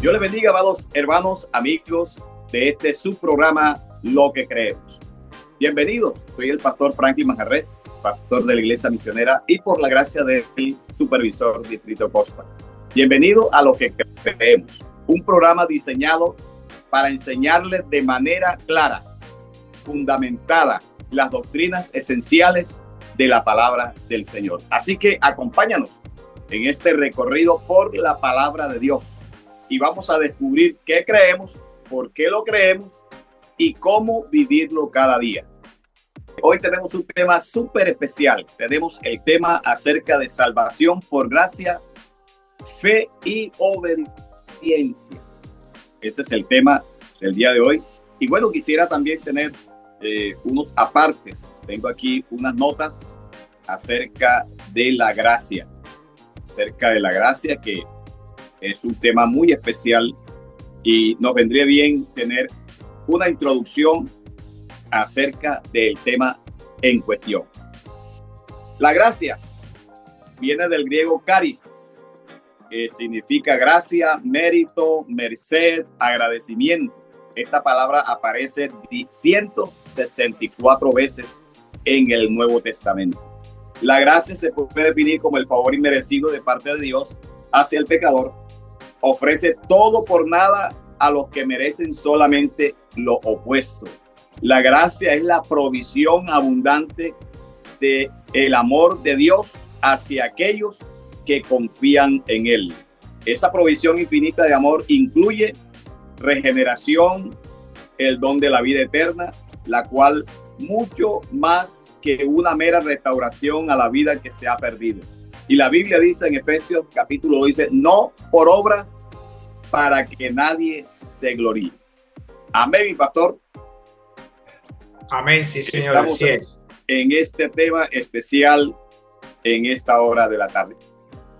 Dios les bendiga, amados hermanos, amigos de este subprograma Lo que Creemos. Bienvenidos, soy el pastor Franklin Manjarres, pastor de la Iglesia Misionera y por la gracia del supervisor Distrito Costa. Bienvenido a Lo que Creemos, un programa diseñado para enseñarles de manera clara, fundamentada, las doctrinas esenciales de la palabra del Señor. Así que acompáñanos en este recorrido por la palabra de Dios y vamos a descubrir qué creemos, por qué lo creemos y cómo vivirlo cada día. Hoy tenemos un tema súper especial. Tenemos el tema acerca de salvación por gracia, fe y obediencia. Ese es el tema del día de hoy. Y bueno, quisiera también tener unos apartes. Tengo aquí unas notas acerca de la gracia. Acerca de la gracia, que es un tema muy especial y nos vendría bien tener una introducción acerca del tema en cuestión. La gracia viene del griego charis, que significa gracia, mérito, merced, agradecimiento. Esta palabra aparece 164 veces en el Nuevo Testamento. La gracia se puede definir como el favor inmerecido de parte de Dios hacia el pecador. Ofrece todo por nada a los que merecen solamente lo opuesto. La gracia es la provisión abundante del amor de Dios hacia aquellos que confían en Él. Esa provisión infinita de amor incluye regeneración, el don de la vida eterna, la cual mucho más que una mera restauración a la vida que se ha perdido. Y la Biblia dice en Efesios capítulo 2, dice, no por obras para que nadie se gloríe. Amén, mi pastor. Amén, sí, Señor. Estamos así es. En este tema especial en esta hora de la tarde.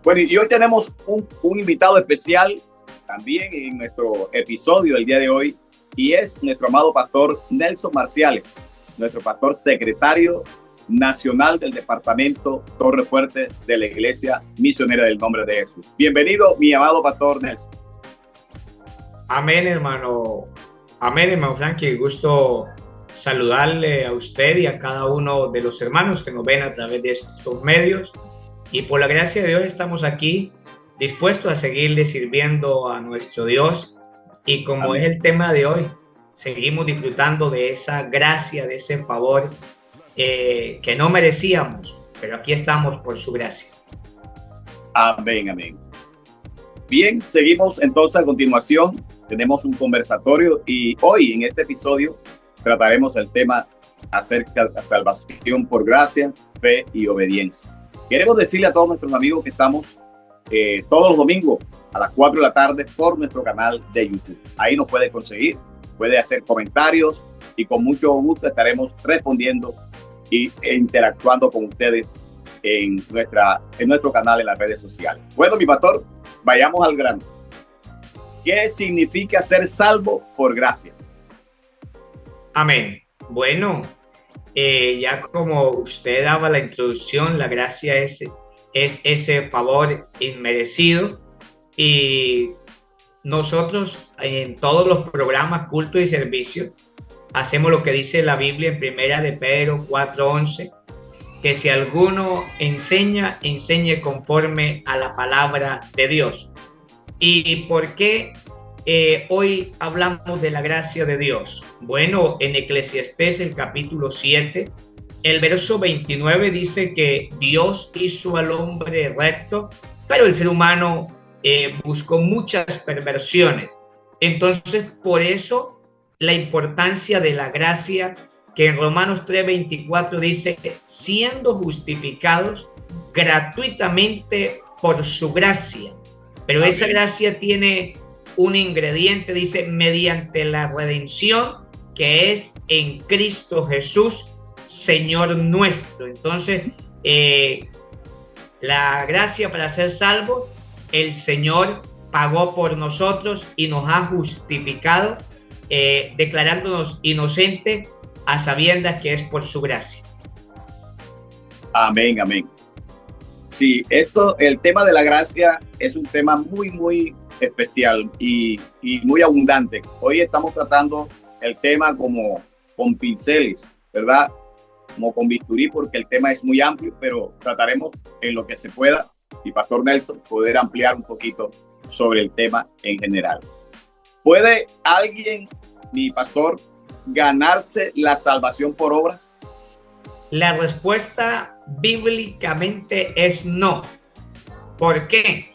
Bueno, y hoy tenemos un invitado especial también en nuestro episodio del día de hoy, y es nuestro amado pastor Nelson Marciales, nuestro pastor secretario nacional del departamento Torre Fuerte de la Iglesia Misionera del Nombre de Jesús. Bienvenido, mi amado pastor Nelson. Amén, hermano. Amén, hermano Frankie. Gusto saludarle a usted y a cada uno de los hermanos que nos ven a través de estos medios. Y por la gracia de Dios estamos aquí dispuestos a seguirle sirviendo a nuestro Dios. Y como Amén. Es el tema de hoy, seguimos disfrutando de esa gracia, de ese favor que no merecíamos, pero aquí estamos por su gracia. Amén, amén. Bien, seguimos entonces a continuación. Tenemos un conversatorio y hoy en este episodio trataremos el tema acerca de la salvación por gracia, fe y obediencia. Queremos decirle a todos nuestros amigos que estamos todos los domingos a las 4 de la tarde por nuestro canal de YouTube. Ahí nos puede conseguir, puede hacer comentarios y con mucho gusto estaremos respondiendo e interactuando con ustedes en nuestro canal en las redes sociales. Bueno, mi pastor, vayamos al grano. ¿Qué significa ser salvo por gracia? Amén. Bueno, ya como usted daba la introducción, la gracia es ese favor inmerecido, y nosotros en todos los programas, cultos y servicios hacemos lo que dice la Biblia en Primera de Pedro 4:11, que si alguno enseñe conforme a la palabra de Dios. ¿Y por qué hoy hablamos de la gracia de Dios? Bueno, en Eclesiastés, el capítulo 7, el verso 29 dice que Dios hizo al hombre recto, pero el ser humano buscó muchas perversiones. Entonces, por eso la importancia de la gracia, que en Romanos 3:24 dice, siendo justificados gratuitamente por su gracia. Pero Amén. Esa gracia tiene un ingrediente, dice, mediante la redención que es en Cristo Jesús, Señor nuestro. Entonces, la gracia para ser salvos, el Señor pagó por nosotros y nos ha justificado, declarándonos inocentes a sabiendas que es por su gracia. Amén, amén. Sí, el tema de la gracia es un tema muy especial y muy abundante. Hoy estamos tratando el tema como con pinceles, ¿verdad? Como con bisturí, porque el tema es muy amplio, pero trataremos en lo que se pueda, y Pastor Nelson, poder ampliar un poquito sobre el tema en general. ¿Puede alguien, mi pastor, ganarse la salvación por obras? La respuesta bíblicamente es no. ¿Por qué?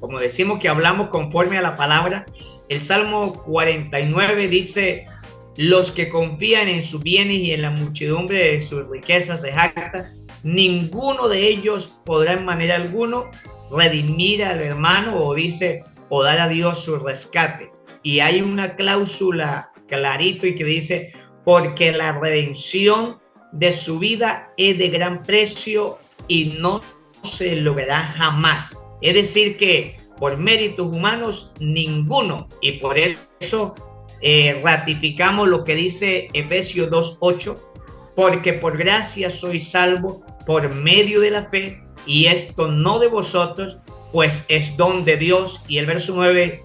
Como decimos que hablamos conforme a la palabra, el Salmo 49 dice: los que confían en sus bienes y en la muchedumbre de sus riquezas se jactan, ninguno de ellos podrá en manera alguna redimir al hermano, o dice, o dar a Dios su rescate. Y hay una cláusula clarito y que dice: porque la redención de su vida es de gran precio y no se logrará jamás. Es decir, que por méritos humanos ninguno, y por eso ratificamos lo que dice Efesios 2:8, porque por gracia sois salvos por medio de la fe, y esto no de vosotros, pues es don de Dios. Y el verso 9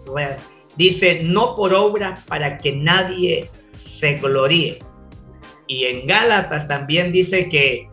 dice: no por obra, para que nadie se gloríe. Y en Gálatas también dice que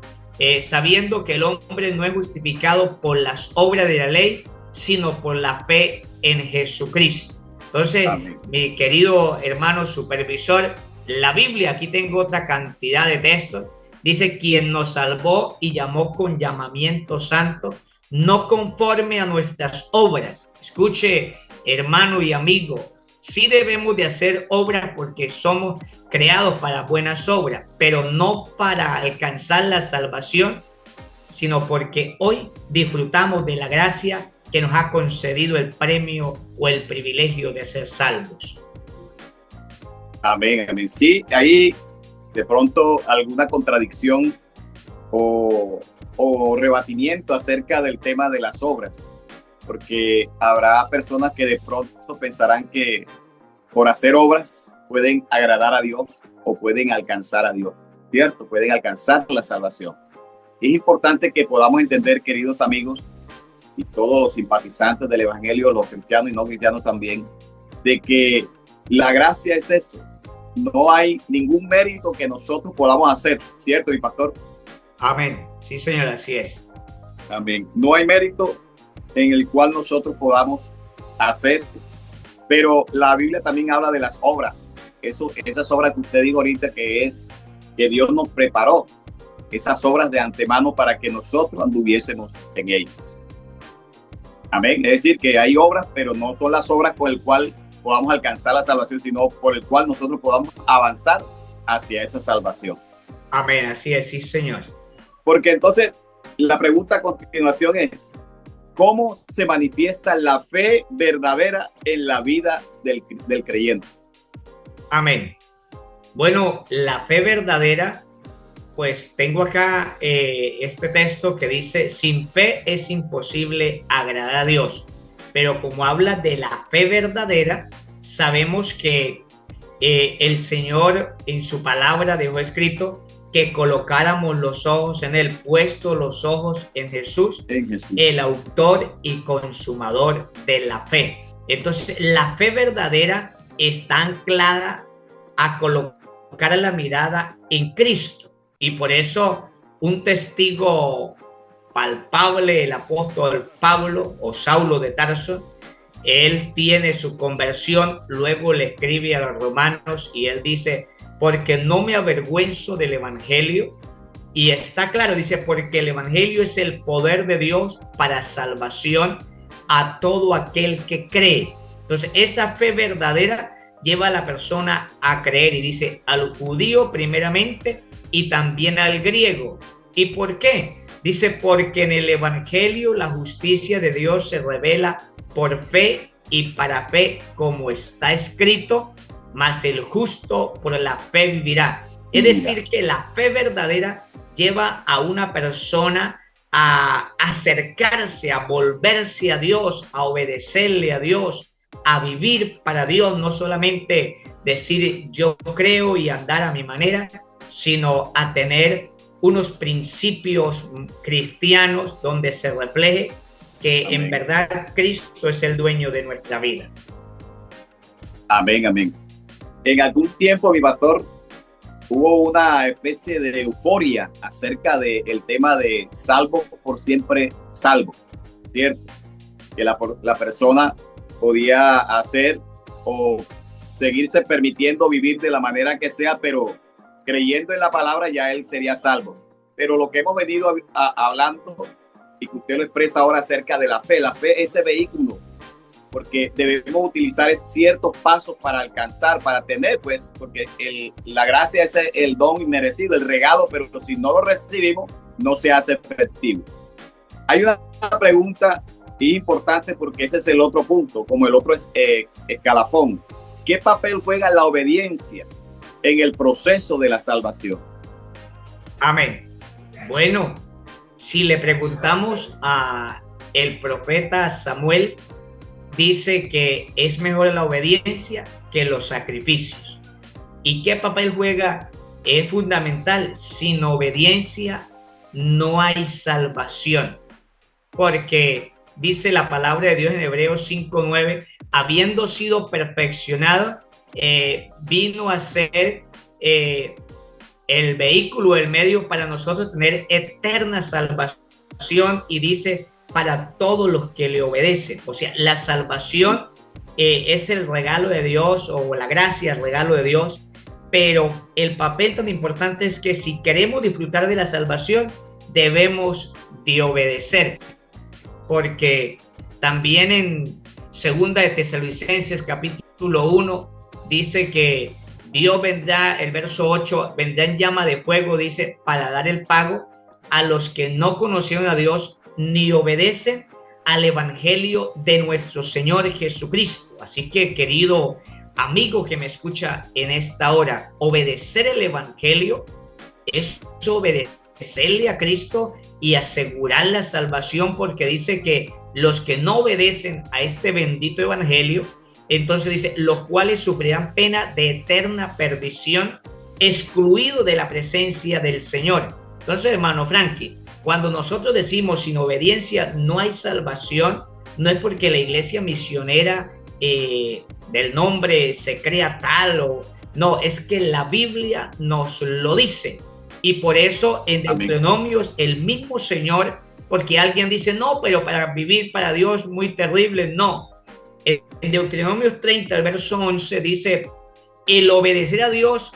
sabiendo que el hombre no es justificado por las obras de la ley, sino por la fe en Jesucristo. Entonces, amén. Mi querido hermano supervisor, la Biblia, aquí tengo otra cantidad de textos, dice: quien nos salvó y llamó con llamamiento santo, no conforme a nuestras obras. Escuche, hermano y amigo, sí debemos de hacer obras porque somos creados para buenas obras, pero no para alcanzar la salvación, sino porque hoy disfrutamos de la gracia que nos ha concedido el premio o el privilegio de ser salvos. Amén, amén. Sí, ahí de pronto alguna contradicción o rebatimiento acerca del tema de las obras, porque habrá personas que de pronto pensarán que por hacer obras pueden agradar a Dios o pueden alcanzar a Dios, ¿cierto? Pueden alcanzar la salvación. Es importante que podamos entender, queridos amigos, y todos los simpatizantes del Evangelio, los cristianos y no cristianos también, de que la gracia es eso. No hay ningún mérito que nosotros podamos hacer, ¿cierto, mi pastor? Amén. Sí, Señor, así es. Amén. No hay mérito en el cual nosotros podamos hacer, pero la Biblia también habla de las obras. Esas obras que usted dijo ahorita, que Dios nos preparó, esas obras de antemano para que nosotros anduviésemos en ellas. Amén. Es decir, que hay obras, pero no son las obras con el cual podamos alcanzar la salvación, sino por el cual nosotros podamos avanzar hacia esa salvación. Amén. Así es, sí, Señor. Porque entonces la pregunta a continuación es: ¿cómo se manifiesta la fe verdadera en la vida del creyente? Amén. Bueno, la fe verdadera, pues tengo acá este texto que dice: sin fe es imposible agradar a Dios. Pero como habla de la fe verdadera, sabemos que el Señor en su palabra dejó escrito que colocáramos los ojos en Él, puesto los ojos en Jesús, el autor y consumador de la fe. Entonces, la fe verdadera está anclada a colocar la mirada en Cristo. Y por eso un testigo palpable, el apóstol Pablo o Saulo de Tarso, él tiene su conversión, luego le escribe a los romanos y él dice: porque no me avergüenzo del evangelio. Y está claro, dice, porque el evangelio es el poder de Dios para salvación a todo aquel que cree. Entonces, esa fe verdadera lleva a la persona a creer, y dice al judío primeramente y también al griego. ¿Y por qué? Dice: porque en el evangelio la justicia de Dios se revela por fe y para fe, como está escrito: mas el justo por la fe vivirá. Es decir, que la fe verdadera lleva a una persona a acercarse, a volverse a Dios, a obedecerle a Dios, a vivir para Dios, no solamente decir yo creo y andar a mi manera, sino a tener unos principios cristianos donde se refleje que Amén. en verdad Cristo es el dueño de nuestra vida. Amén, amén. En algún tiempo, mi pastor, hubo una especie de euforia acerca del tema de salvo por siempre salvo, ¿cierto? Que la persona podía hacer o seguirse permitiendo vivir de la manera que sea, pero creyendo en la palabra ya él sería salvo. Pero lo que hemos venido hablando y que usted lo expresa ahora acerca de la fe es ese vehículo, porque debemos utilizar ciertos pasos para alcanzar, para tener, pues, porque la gracia es el don inmerecido, el regalo, pero si no lo recibimos, no se hace efectivo. Hay una pregunta importante porque ese es el otro punto, como el otro es escalafón. ¿Qué papel juega la obediencia en el proceso de la salvación? Amén. Bueno, si le preguntamos a el profeta Samuel, dice que es mejor la obediencia que los sacrificios. ¿Y qué papel juega? Es fundamental. Sin obediencia no hay salvación. Porque dice la palabra de Dios en Hebreos 5:9, habiendo sido perfeccionado, vino a ser el vehículo, el medio para nosotros tener eterna salvación, y dice para todos los que le obedecen. O sea, la salvación es el regalo de Dios, o la gracia, el regalo de Dios, pero el papel tan importante es que si queremos disfrutar de la salvación, debemos de obedecer, porque también en segunda de Tesalonicenses capítulo 1 dice que Dios vendrá, el verso 8, vendrá en llama de fuego, dice, para dar el pago a los que no conocieron a Dios ni obedecen al evangelio de nuestro Señor Jesucristo. Así que, querido amigo que me escucha en esta hora, obedecer el evangelio es obedecerle a Cristo y asegurar la salvación, porque dice que los que no obedecen a este bendito evangelio, entonces dice, los cuales sufrirán pena de eterna perdición, excluidos de la presencia del Señor. Entonces, hermano Frankie, cuando nosotros decimos sin obediencia no hay salvación, no es porque la iglesia misionera del nombre se crea tal o no, es que la Biblia nos lo dice. Y por eso en Deuteronomios el mismo Señor, porque alguien dice, no, pero para vivir para Dios muy terrible, no. En Deuteronomios 30, el verso 11 dice, el obedecer a Dios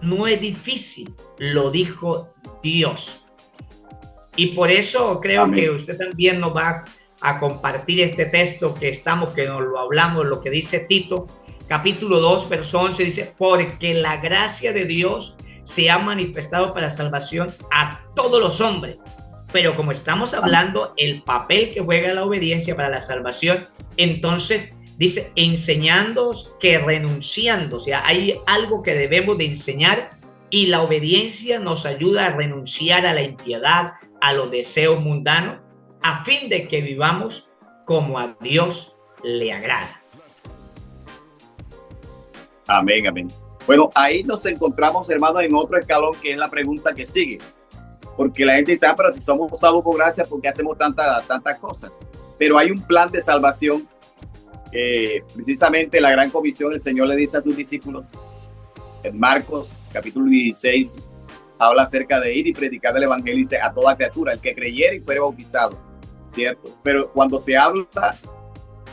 no es difícil, lo dijo Dios. Y por eso creo que usted también nos va a compartir este texto que nos lo hablamos, lo que dice Tito, capítulo 2, verso 11, dice, porque la gracia de Dios se ha manifestado para salvación a todos los hombres. Pero como estamos hablando el papel que juega la obediencia para la salvación, entonces dice, enseñándoos que renunciando, o sea, hay algo que debemos de enseñar, y la obediencia nos ayuda a renunciar a la impiedad, a los deseos mundanos, a fin de que vivamos como a Dios le agrada. Amén, amén. Bueno, ahí nos encontramos, hermanos, en otro escalón, que es la pregunta que sigue. Porque la gente dice, pero si somos salvos por gracia, ¿por qué hacemos tantas cosas? Pero hay un plan de salvación. Precisamente la gran comisión, el Señor le dice a sus discípulos, en Marcos capítulo 16, habla acerca de ir y predicar el evangelio, y dice a toda criatura, el que creyere y fuere bautizado, ¿cierto? Pero cuando se habla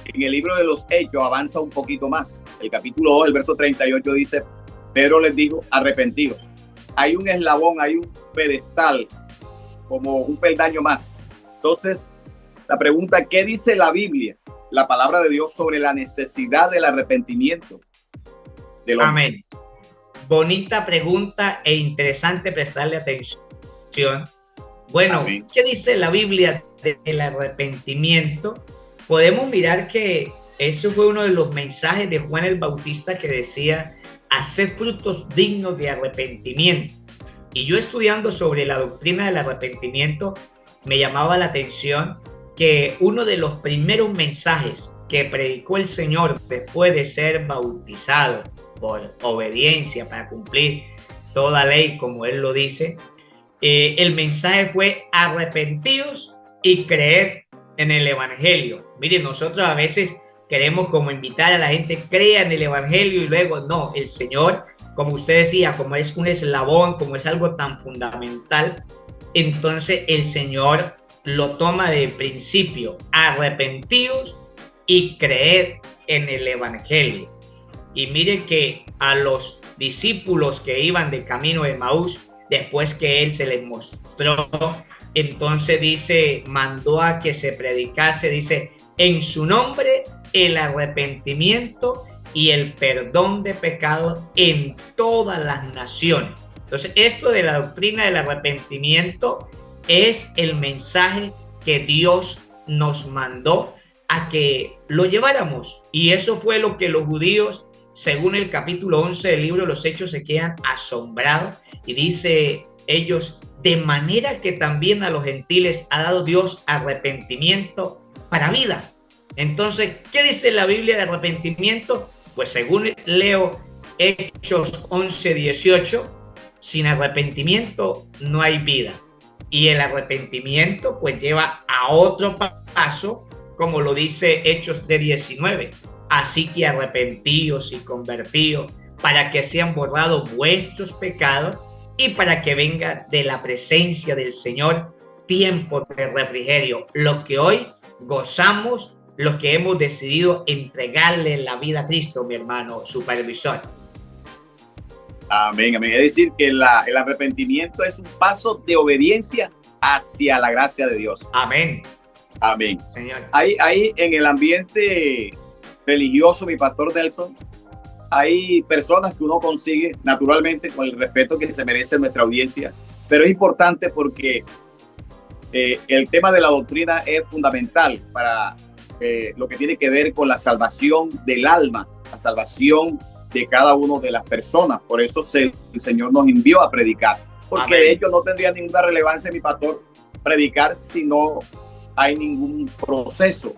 en el libro de los Hechos, avanza un poquito más. El capítulo 2, el verso 38 dice, Pedro les dijo, arrepentidos. Hay un eslabón, hay un pedestal, como un peldaño más. Entonces, la pregunta, ¿qué dice la Biblia, la palabra de Dios, sobre la necesidad del arrepentimiento del hombre? Amén. Bonita pregunta e interesante prestarle atención. Bueno, amén. ¿Qué dice la Biblia del arrepentimiento? Podemos mirar que eso fue uno de los mensajes de Juan el Bautista, que decía, hacer frutos dignos de arrepentimiento. Y yo, estudiando sobre la doctrina del arrepentimiento, me llamaba la atención que uno de los primeros mensajes que predicó el Señor después de ser bautizado por obediencia para cumplir toda ley, como Él lo dice, el mensaje fue arrepentidos y creer en el Evangelio. Miren, nosotros a veces queremos como invitar a la gente, crea en el Evangelio y luego no, el Señor, como usted decía, como es un eslabón, como es algo tan fundamental, entonces el Señor lo toma de principio, arrepentidos y creer en el Evangelio. Y mire que a los discípulos que iban de camino de Emaús, después que Él se les mostró, entonces dice, mandó a que se predicase, dice, en su nombre el arrepentimiento y el perdón de pecados en todas las naciones. Entonces, esto de la doctrina del arrepentimiento es el mensaje que Dios nos mandó a que lo lleváramos. Y eso fue lo que los judíos, según el capítulo 11 del libro de los Hechos, se quedan asombrados. Y dice ellos, de manera que también a los gentiles ha dado Dios arrepentimiento para vida. Entonces, ¿qué dice la Biblia de arrepentimiento? Pues según leo Hechos 11:18, sin arrepentimiento no hay vida. Y el arrepentimiento pues lleva a otro paso, como lo dice Hechos 19. Así que arrepentíos y convertíos para que sean borrados vuestros pecados y para que venga de la presencia del Señor tiempo de refrigerio, lo que hoy gozamos, lo que hemos decidido entregarle la vida a Cristo, mi hermano supervisor. Amén, amén. Es decir, que el arrepentimiento es un paso de obediencia hacia la gracia de Dios. Amén. Amén. Señor. Hay en el ambiente religioso, mi pastor Nelson, hay personas que uno consigue naturalmente con el respeto que se merece nuestra audiencia, pero es importante porque el tema de la doctrina es fundamental para lo que tiene que ver con la salvación del alma, la salvación de cada una de las personas. Por eso el Señor nos envió a predicar, porque Amén. de hecho no tendría ninguna relevancia, mi pastor, predicar si no hay ningún proceso,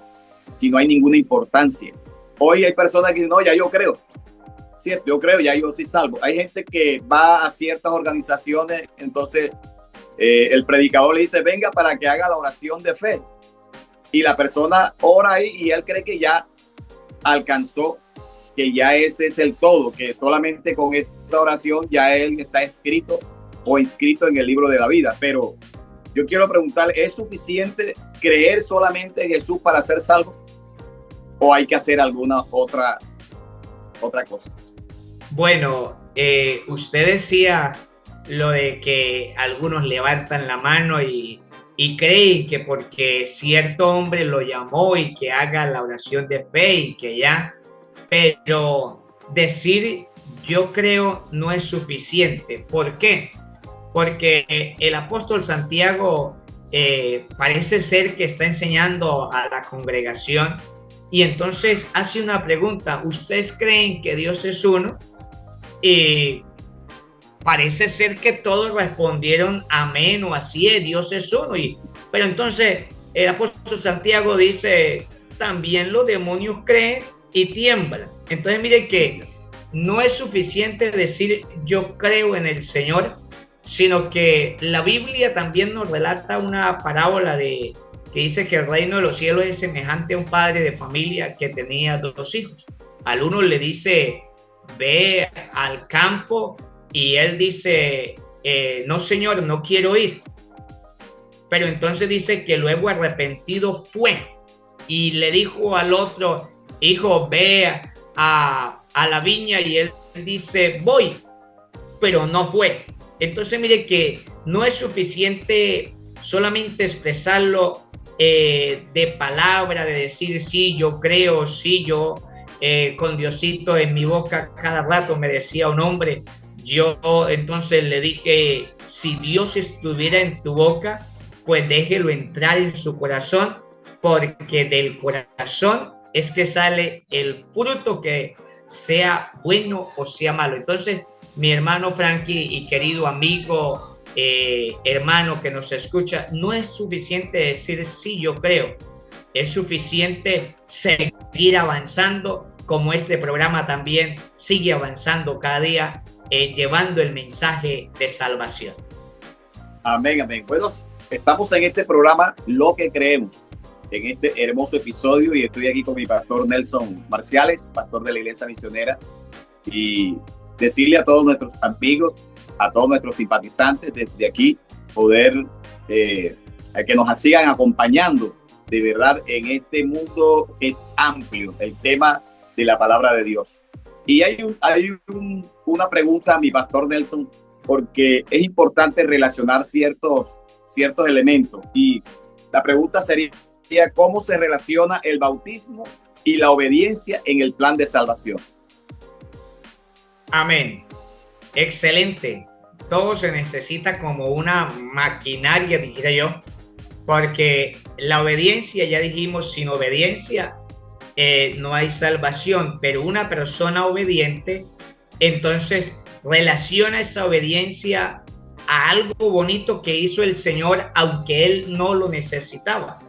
si no hay ninguna importancia. Hoy hay personas que dicen, no, ya yo creo, cierto, yo creo, ya yo soy salvo. Hay gente que va a ciertas organizaciones, entonces el predicador le dice, venga para que haga la oración de fe. Y la persona ora ahí y él cree que ya alcanzó, que ya ese es el todo, que solamente con esa oración ya él está escrito o inscrito en el libro de la vida. Pero yo quiero preguntarle, ¿es suficiente creer solamente en Jesús para ser salvo? ¿O hay que hacer alguna otra cosa? Bueno, usted decía lo de que algunos levantan la mano y creen que porque cierto hombre lo llamó y que haga la oración de fe y que ya, pero decir yo creo no es suficiente. ¿Por qué? Porque el apóstol Santiago parece ser que está enseñando a la congregación y entonces hace una pregunta, ¿ustedes creen que Dios es uno? Y parece ser que todos respondieron amén o así es, Dios es uno. Pero entonces el apóstol Santiago dice, también los demonios creen y tiemblan. Entonces mire que no es suficiente decir yo creo en el Señor, sino que la Biblia también nos relata una parábola que dice que el reino de los cielos es semejante a un padre de familia que tenía dos hijos. Al uno le dice, ve al campo, y él dice, no señor, no quiero ir. Pero entonces dice que luego arrepentido fue y le dijo al otro, hijo, ve a la viña, y él dice, voy, pero no fue. Entonces mire que no es suficiente solamente expresarlo de palabra, de decir sí, yo creo, sí, yo con Diosito en mi boca cada rato, me decía un hombre. Yo entonces le dije, si Dios estuviera en tu boca, pues déjelo entrar en su corazón, porque del corazón es que sale el fruto, que sea bueno o sea malo. Entonces, mi hermano Frankie y querido amigo, hermano que nos escucha, no es suficiente decir sí, yo creo. Es suficiente seguir avanzando, como este programa también sigue avanzando cada día, llevando el mensaje de salvación. Amén, amén. Bueno, estamos en este programa Lo que Creemos. en este hermoso episodio y estoy aquí con mi pastor Nelson Marciales, pastor de la Iglesia Misionera, y decirle a todos nuestros amigos, a todos nuestros simpatizantes desde aquí, poder a que nos sigan acompañando de verdad en este mundo que es amplio, el tema de la palabra de Dios. Y hay una pregunta a mi pastor Nelson, porque es importante relacionar ciertos elementos. Y la pregunta sería, ¿cómo se relaciona el bautismo y la obediencia en el plan de salvación? Amén. Excelente. Todo se necesita como una maquinaria, diría yo, porque la obediencia, ya dijimos, sin obediencia no hay salvación, pero una persona obediente, entonces relaciona esa obediencia a algo bonito que hizo el Señor, aunque Él no lo necesitaba.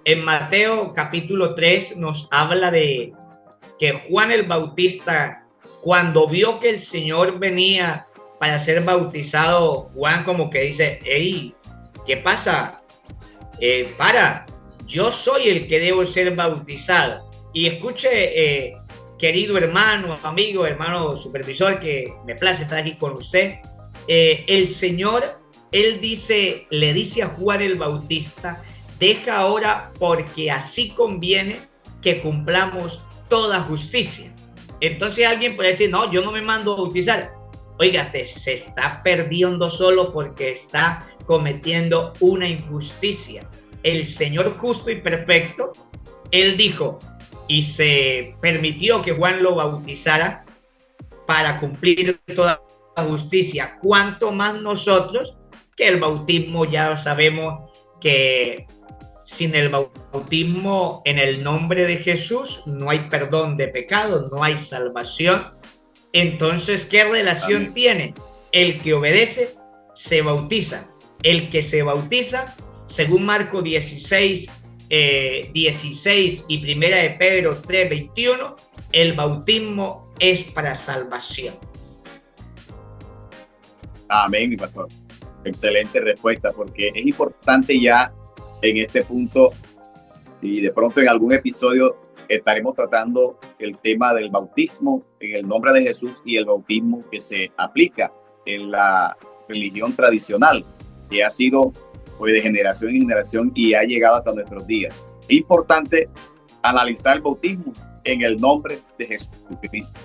En Mateo capítulo 3 nos habla de que Juan el Bautista, cuando vio que el Señor venía para ser bautizado, Juan como que dice, hey, ¿qué pasa? Yo soy el que debo ser bautizado. Y escuche, querido hermano, amigo, hermano supervisor, que me place estar aquí con usted. El Señor, Él le dice a Juan el Bautista, deja ahora porque así conviene que cumplamos toda justicia. Entonces alguien puede decir, no, yo no me mando a bautizar. Óigate, se está perdiendo solo porque está cometiendo una injusticia. El Señor justo y perfecto, Él dijo y se permitió que Juan lo bautizara para cumplir toda la justicia. ¿Cuánto más nosotros, que el bautismo ya sabemos que sin el bautismo en el nombre de Jesús no hay perdón de pecados, no hay salvación? Entonces, ¿qué relación Amén. tiene? El que obedece se bautiza. El que se bautiza, según Marcos 16 y Primera de Pedro 3:21, el bautismo es para salvación. Amén, mi pastor. Excelente respuesta, porque es importante ya en este punto, y de pronto en algún episodio estaremos tratando el tema del bautismo en el nombre de Jesús y el bautismo que se aplica en la religión tradicional, que ha sido pues, de generación en generación y ha llegado hasta nuestros días. Es importante analizar el bautismo en el nombre de Jesucristo.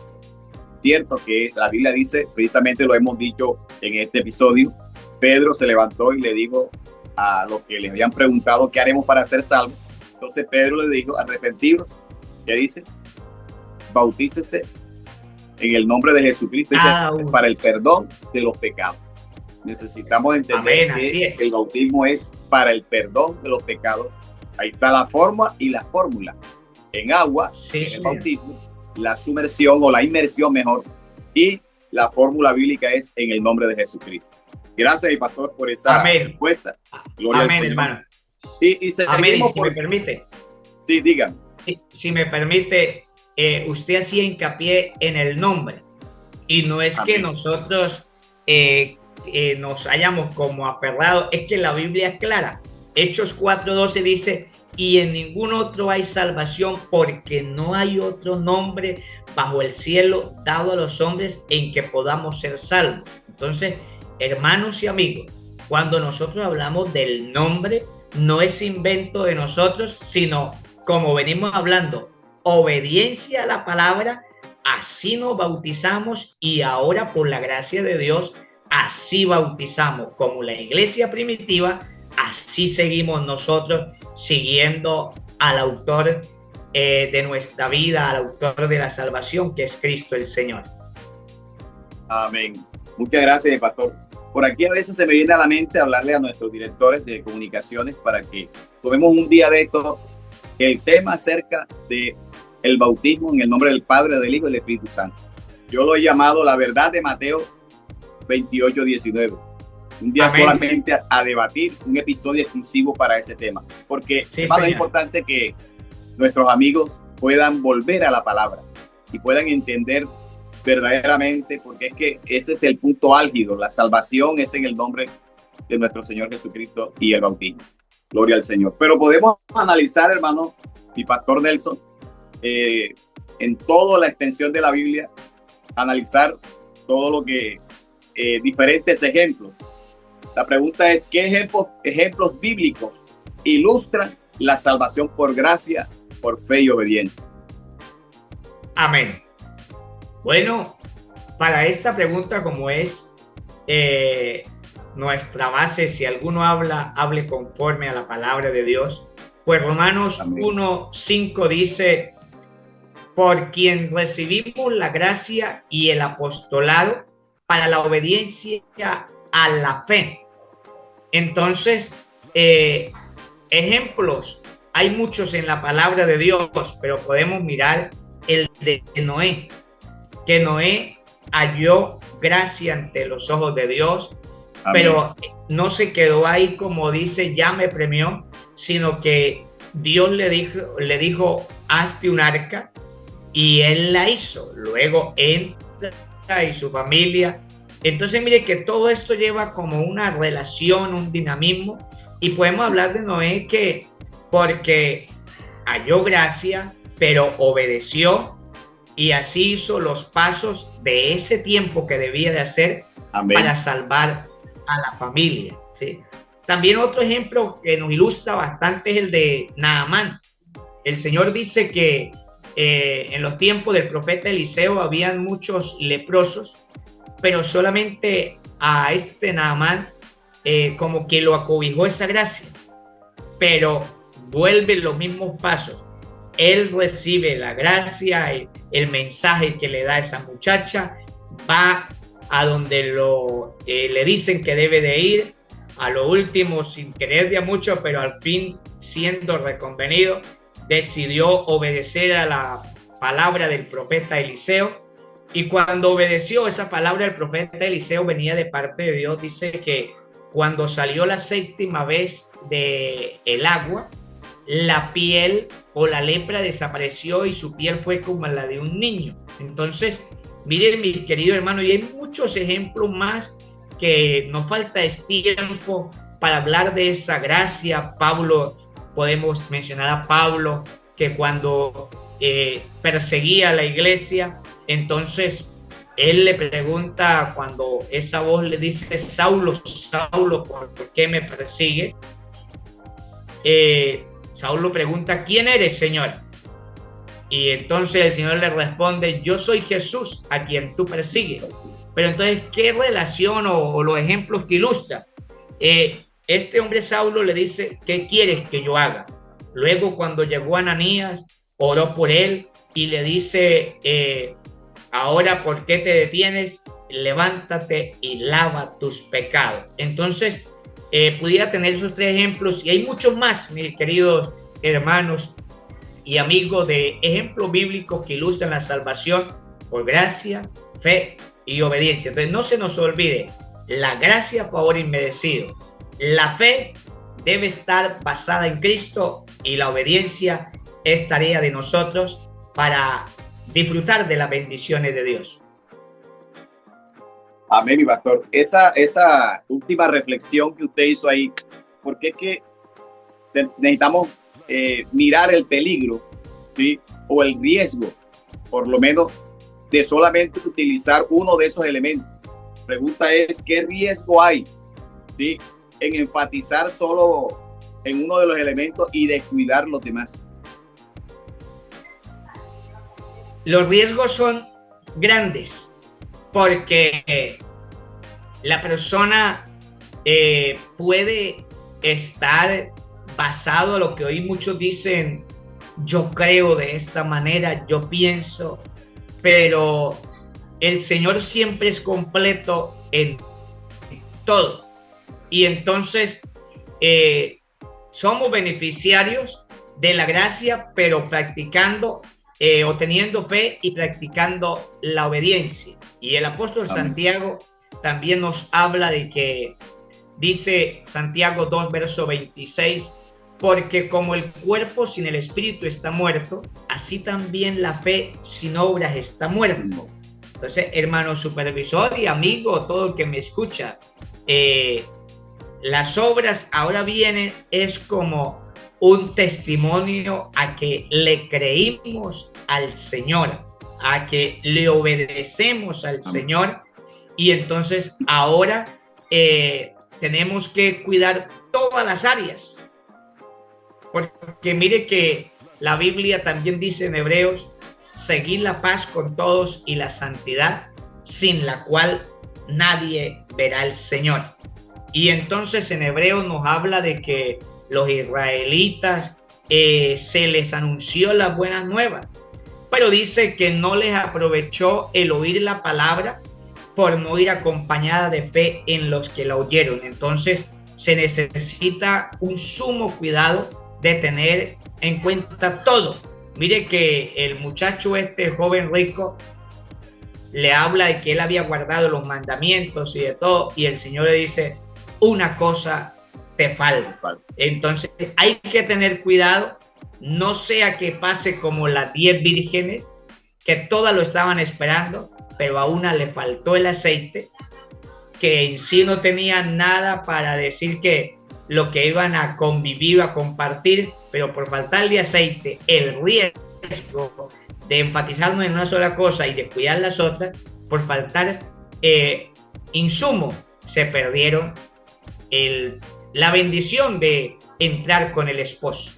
Cierto que la Biblia dice, precisamente lo hemos dicho en este episodio, Pedro se levantó y le dijo a los que le habían preguntado qué haremos para ser salvos. Entonces Pedro le dijo, arrepentidos. ¿Qué dice? Bautícese en el nombre de Jesucristo, dice, para el perdón de los pecados. Necesitamos entender que el bautismo es para el perdón de los pecados. Ahí está la forma y la fórmula. En agua, en el bautismo, la sumersión o la inmersión mejor, y la fórmula bíblica es en el nombre de Jesucristo. Gracias, mi pastor, por esa respuesta. Gloria al Señor, hermano. Y amén. Si me permite. Sí, dígame. Si me permite, usted hacía hincapié en el nombre. Y no es que nosotros nos hayamos como aferrado, es que la Biblia es clara. Hechos 4:12 dice, y en ningún otro hay salvación, porque no hay otro nombre bajo el cielo dado a los hombres en que podamos ser salvos. Entonces, hermanos y amigos, cuando nosotros hablamos del nombre, no es invento de nosotros, sino, como venimos hablando, obediencia a la palabra. Así nos bautizamos y ahora, por la gracia de Dios, así bautizamos. Como la iglesia primitiva, así seguimos nosotros siguiendo al autor de nuestra vida, al autor de la salvación, que es Cristo el Señor. Amén. Muchas gracias, pastor. Por aquí a veces se me viene a la mente hablarle a nuestros directores de comunicaciones para que tomemos un día de esto, el tema acerca de el bautismo en el nombre del Padre, del Hijo y del Espíritu Santo. Yo lo he llamado la verdad de Mateo 28:19. Un día Amén. Solamente a debatir, un episodio exclusivo para ese tema, porque es más importante que nuestros amigos puedan volver a la palabra y puedan entender verdaderamente, porque es que ese es el punto álgido. La salvación es en el nombre de nuestro Señor Jesucristo y el bautismo. Gloria al Señor. Pero podemos analizar, hermano, mi pastor Nelson, en toda la extensión de la Biblia, analizar todo lo que, diferentes ejemplos. La pregunta es, ¿qué ejemplos bíblicos ilustran la salvación por gracia, por fe y obediencia? Amén. Bueno, para esta pregunta, como es nuestra base, si alguno hable conforme a la palabra de Dios, pues Romanos 1:5 dice: por quien recibimos la gracia y el apostolado para la obediencia a la fe. Entonces, ejemplos, hay muchos en la palabra de Dios, pero podemos mirar el de Noé, que Noé halló gracia ante los ojos de Dios. Amén. Pero no se quedó ahí como dice, ya me premió, sino que Dios le dijo, hazte un arca, y él la hizo. Luego entra y su familia. Entonces mire que todo esto lleva como una relación, un dinamismo, y podemos hablar de Noé que porque halló gracia, pero obedeció, y así hizo los pasos de ese tiempo que debía de hacer. Amén. Para salvar a la familia, ¿sí? También otro ejemplo que nos ilustra bastante es el de Naamán. El Señor dice que en los tiempos del profeta Eliseo habían muchos leprosos, pero solamente a este Naamán como que lo acobijó esa gracia, pero vuelve los mismos pasos. Él recibe la gracia, el mensaje que le da esa muchacha, va a donde le dicen que debe de ir, a lo último sin querer de mucho, pero al fin siendo reconvenido, decidió obedecer a la palabra del profeta Eliseo, y cuando obedeció esa palabra del profeta Eliseo venía de parte de Dios. Dice que cuando salió la séptima vez del agua, la piel o la lepra desapareció y su piel fue como la de un niño. Entonces, miren, mi querido hermano, y hay muchos ejemplos más que nos falta tiempo para hablar de esa gracia. Pablo, podemos mencionar a Pablo, que cuando perseguía a la iglesia, entonces él le pregunta, cuando esa voz le dice, Saulo, Saulo, ¿por qué me persigue? Saulo pregunta, ¿quién eres, Señor? Y entonces el Señor le responde, yo soy Jesús a quien tú persigues. Pero entonces, ¿qué relación o los ejemplos que ilustra? Este hombre Saulo le dice, ¿qué quieres que yo haga? Luego, cuando llegó Ananías, oró por él y le dice, ahora, ¿por qué te detienes? Levántate y lava tus pecados. Entonces, pudiera tener esos tres ejemplos, y hay muchos más, mis queridos hermanos y amigos, de ejemplos bíblicos que ilustran la salvación por gracia, fe y obediencia. Entonces, no se nos olvide, la gracia, favor inmerecido. La fe debe estar basada en Cristo, y la obediencia es tarea de nosotros para disfrutar de las bendiciones de Dios. Amén, mi pastor. Esa última reflexión que usted hizo ahí, porque es que necesitamos mirar el peligro, ¿sí? O el riesgo, por lo menos, de solamente utilizar uno de esos elementos. La pregunta es, ¿qué riesgo hay, ¿sí?, en enfatizar solo en uno de los elementos y descuidar los demás? Los riesgos son grandes, porque la persona puede estar basado en lo que hoy muchos dicen, yo creo de esta manera, yo pienso, pero el Señor siempre es completo en todo. Y entonces somos beneficiarios de la gracia, pero practicando o teniendo fe y practicando la obediencia. Y el apóstol Amén. Santiago también nos habla de que, dice Santiago 2, verso 26, porque como el cuerpo sin el espíritu está muerto, así también la fe sin obras está muerta. Entonces, hermano supervisor y amigo, todo el que me escucha, las obras ahora vienen es como un testimonio a que le creímos al Señor, a que le obedecemos al Señor, y entonces ahora tenemos que cuidar todas las áreas, porque mire que la Biblia también dice en Hebreos: seguid la paz con todos y la santidad, sin la cual nadie verá al Señor. Y entonces en Hebreos nos habla de que los israelitas se les anunció las buenas nuevas, pero dice que no les aprovechó el oír la palabra por no ir acompañada de fe en los que la oyeron. Entonces se necesita un sumo cuidado de tener en cuenta todo. Mire que el muchacho joven rico, le habla de que él había guardado los mandamientos y de todo, y el Señor le dice: una cosa te falta. Entonces hay que tener cuidado, no sea que pase como las 10 vírgenes, que todas lo estaban esperando, pero a una le faltó el aceite, que en sí no tenía nada para decir que lo que iban a convivir, a compartir, pero por faltarle aceite, el riesgo de enfatizarnos en una sola cosa y descuidar las otras, por faltar insumo, se perdieron la bendición de entrar con el esposo.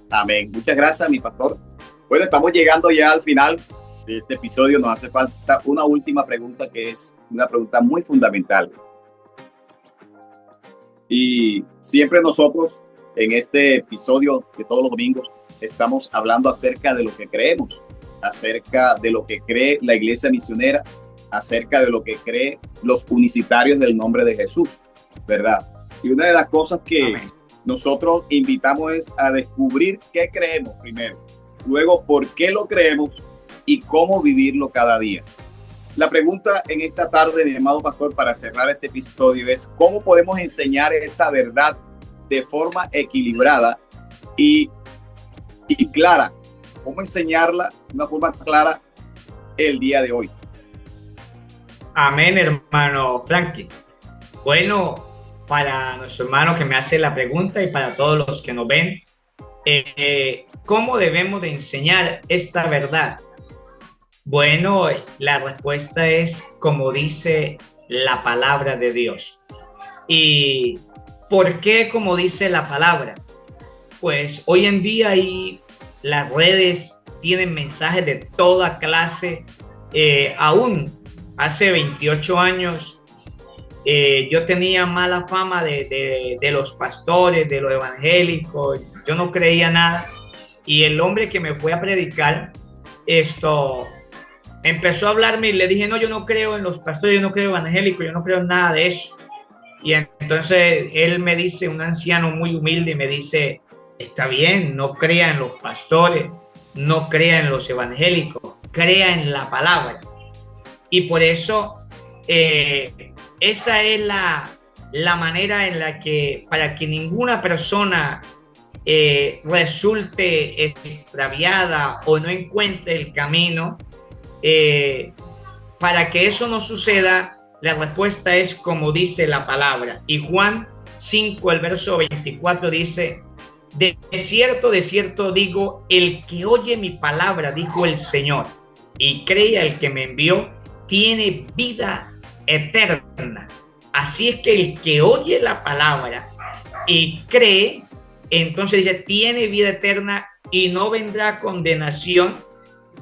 Amén. Muchas gracias, mi pastor. Bueno, estamos llegando ya al final de este episodio. Nos hace falta una última pregunta, que es una pregunta muy fundamental. Y siempre nosotros en este episodio de todos los domingos estamos hablando acerca de lo que creemos, acerca de lo que cree la Iglesia Misionera, acerca de lo que creen los unicitarios del nombre de Jesús, ¿verdad? Y una de las cosas que nosotros invitamos es a descubrir qué creemos primero, luego por qué lo creemos y cómo vivirlo cada día. La pregunta en esta tarde, mi amado pastor, para cerrar este episodio es: ¿cómo podemos enseñar esta verdad de forma equilibrada y clara? ¿Cómo enseñarla de una forma clara el día de hoy? Amén, hermano Franklin. Bueno, para nuestro hermano que me hace la pregunta y para todos los que nos ven, ¿cómo debemos de enseñar esta verdad? Bueno, la respuesta es como dice la palabra de Dios. ¿Y por qué como dice la palabra? Pues hoy en día las redes tienen mensajes de toda clase. Aún hace 28 años yo tenía mala fama de los pastores, de los evangélicos. Yo no creía nada. Y el hombre que me fue a predicar empezó a hablarme y le dije: no, yo no creo en los pastores, yo no creo evangélicos, yo no creo en nada de eso. Y entonces él me dice, un anciano muy humilde, me dice: está bien, no crea en los pastores, no crea en los evangélicos, crea en la palabra. Y por eso esa es la manera en la que, para que ninguna persona resulte extraviada o no encuentre el camino, para que eso no suceda, la respuesta es como dice la palabra. Y Juan 5, el verso 24 dice: de cierto digo, el que oye mi palabra, dijo el Señor, y cree al que me envió, tiene vida eterna. Así es que el que oye la palabra y cree, entonces dice, tiene vida eterna y no vendrá condenación,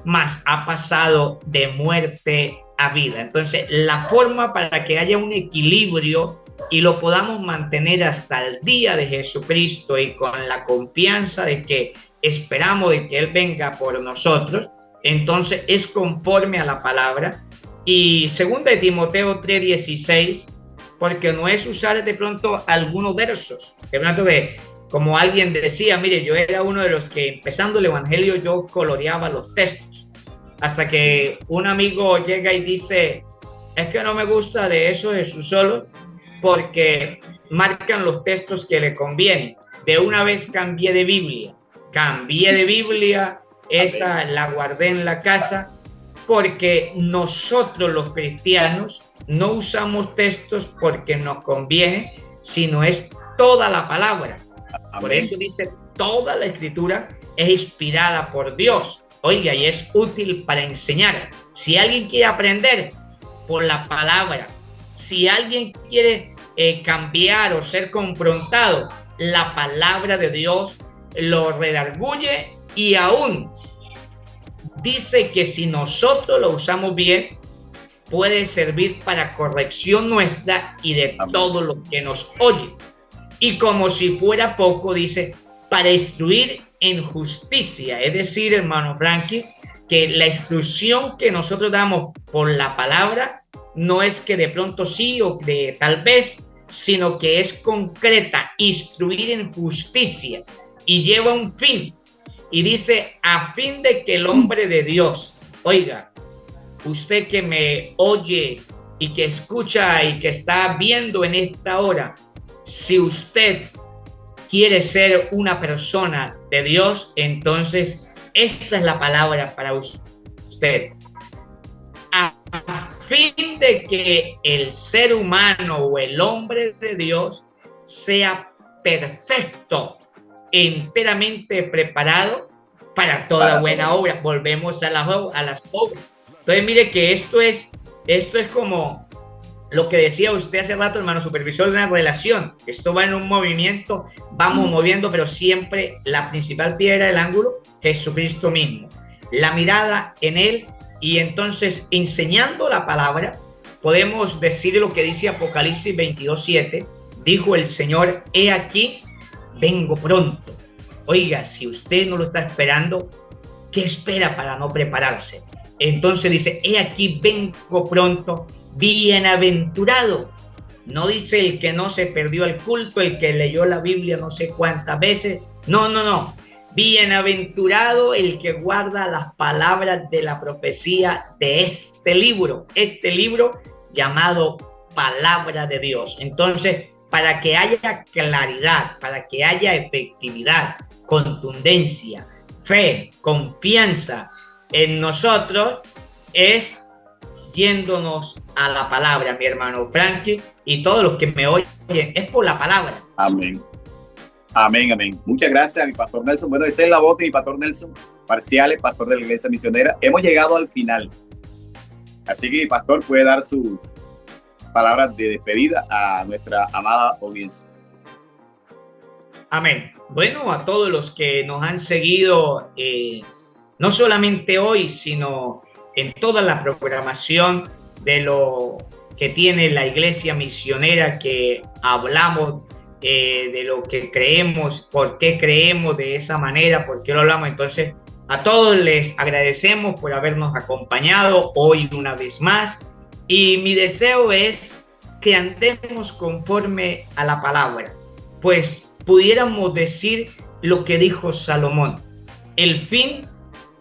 mas ha pasado de muerte a vida. Entonces, la forma para que haya un equilibrio y lo podamos mantener hasta el día de Jesucristo y con la confianza de que esperamos de que Él venga por nosotros, entonces es conforme a la palabra. Y 2 de Timoteo 3:16, porque no es usar de pronto algunos versos, de pronto como alguien decía, mire, yo era uno de los que empezando el evangelio yo coloreaba los textos, hasta que un amigo llega y dice, es que no me gusta de eso Jesús solo, porque marcan los textos que le convienen. De una vez cambié de Biblia, esa la guardé en la casa, porque nosotros los cristianos no usamos textos porque nos conviene, sino es toda la palabra. Amén. Por eso dice, toda la escritura es inspirada por Dios. Oiga, y es útil para enseñar. Si alguien quiere aprender, por la palabra. Si alguien quiere cambiar o ser confrontado, la palabra de Dios lo redarguye, y aún dice que si nosotros lo usamos bien, puede servir para corrección nuestra y de todo lo que nos oye. Y como si fuera poco, dice, para instruir en justicia. Es decir, hermano Frankie, que la instrucción que nosotros damos por la palabra no es que de pronto sí o de tal vez, sino que es concreta, instruir en justicia, y lleva un fin. Y dice, a fin de que el hombre de Dios, oiga, usted que me oye y que escucha y que está viendo en esta hora, si usted quiere ser una persona de Dios, entonces esta es la palabra para usted. A fin de que el ser humano o el hombre de Dios sea perfecto, enteramente preparado para toda buena obra. Volvemos a las obras. Entonces mire que esto es como lo que decía usted hace rato, hermano supervisor, de una relación. Esto va en un movimiento, vamos moviendo, pero siempre la principal piedra del ángulo, Jesucristo mismo. La mirada en Él, y entonces enseñando la palabra, podemos decir lo que dice Apocalipsis 22:7. Dijo el Señor, he aquí, vengo pronto. Oiga, si usted no lo está esperando, ¿qué espera para no prepararse? Entonces dice, he aquí, vengo pronto. Bienaventurado, no dice el que no se perdió el culto, el que leyó la Biblia no sé cuántas veces, no, bienaventurado el que guarda las palabras de la profecía de este libro llamado Palabra de Dios. Entonces, para que haya claridad, para que haya efectividad, contundencia, fe, confianza en nosotros, es yéndonos a la palabra, mi hermano Frankie, y todos los que me oyen, es por la palabra. Amén. Amén, amén. Muchas gracias a mi pastor Nelson. Bueno, esa es la voz de mi pastor Nelson Parciales, pastor de la Iglesia Misionera. Hemos llegado al final. Así que mi pastor puede dar sus palabras de despedida a nuestra amada audiencia. Amén. Bueno, a todos los que nos han seguido, no solamente hoy, sino en toda la programación de lo que tiene la Iglesia Misionera, que hablamos de lo que creemos, por qué creemos de esa manera, por qué lo hablamos. Entonces, a todos les agradecemos por habernos acompañado hoy una vez más, y mi deseo es que andemos conforme a la palabra, pues pudiéramos decir lo que dijo Salomón: el fin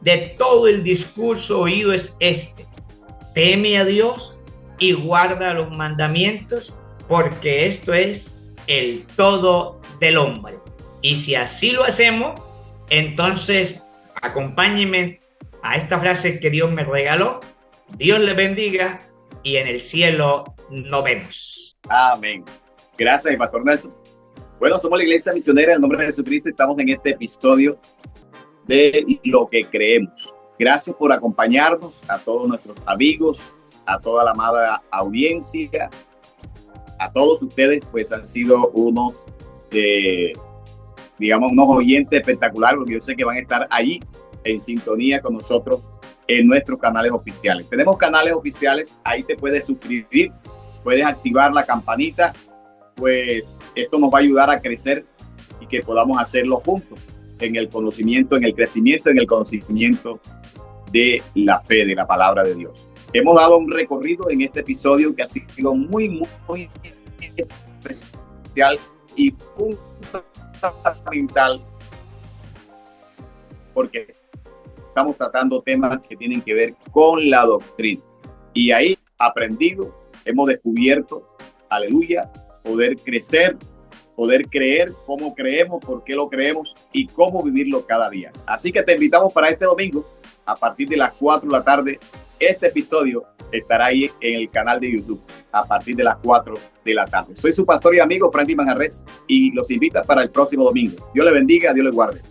de todo el discurso oído es este: teme a Dios y guarda los mandamientos, porque esto es el todo del hombre. Y si así lo hacemos, entonces acompáñenme a esta frase que Dios me regaló: Dios les bendiga y en el cielo nos vemos. Amén. Gracias, pastor Nelson. Bueno, somos la Iglesia Misionera en el nombre de Jesucristo y estamos en este episodio de Lo que Creemos. Gracias por acompañarnos, a todos nuestros amigos, a toda la amada audiencia, a todos ustedes, pues han sido unos, unos oyentes espectaculares, porque yo sé que van a estar allí en sintonía con nosotros en nuestros canales oficiales. Tenemos canales oficiales, ahí te puedes suscribir, puedes activar la campanita, pues esto nos va a ayudar a crecer y que podamos hacerlo juntos en el conocimiento, en el crecimiento, en el conocimiento de la fe, de la palabra de Dios. Hemos dado un recorrido en este episodio que ha sido muy especial y fundamental, porque estamos tratando temas que tienen que ver con la doctrina. Y ahí, aprendido, hemos descubierto, aleluya, poder crecer, poder creer, cómo creemos, por qué lo creemos y cómo vivirlo cada día. Así que te invitamos para este domingo, a partir de las 4 de la tarde, este episodio estará ahí en el canal de YouTube a partir de las 4 de la tarde. Soy su pastor y amigo Franklin Manjarrés y los invito para el próximo domingo. Dios le bendiga, Dios le guarde.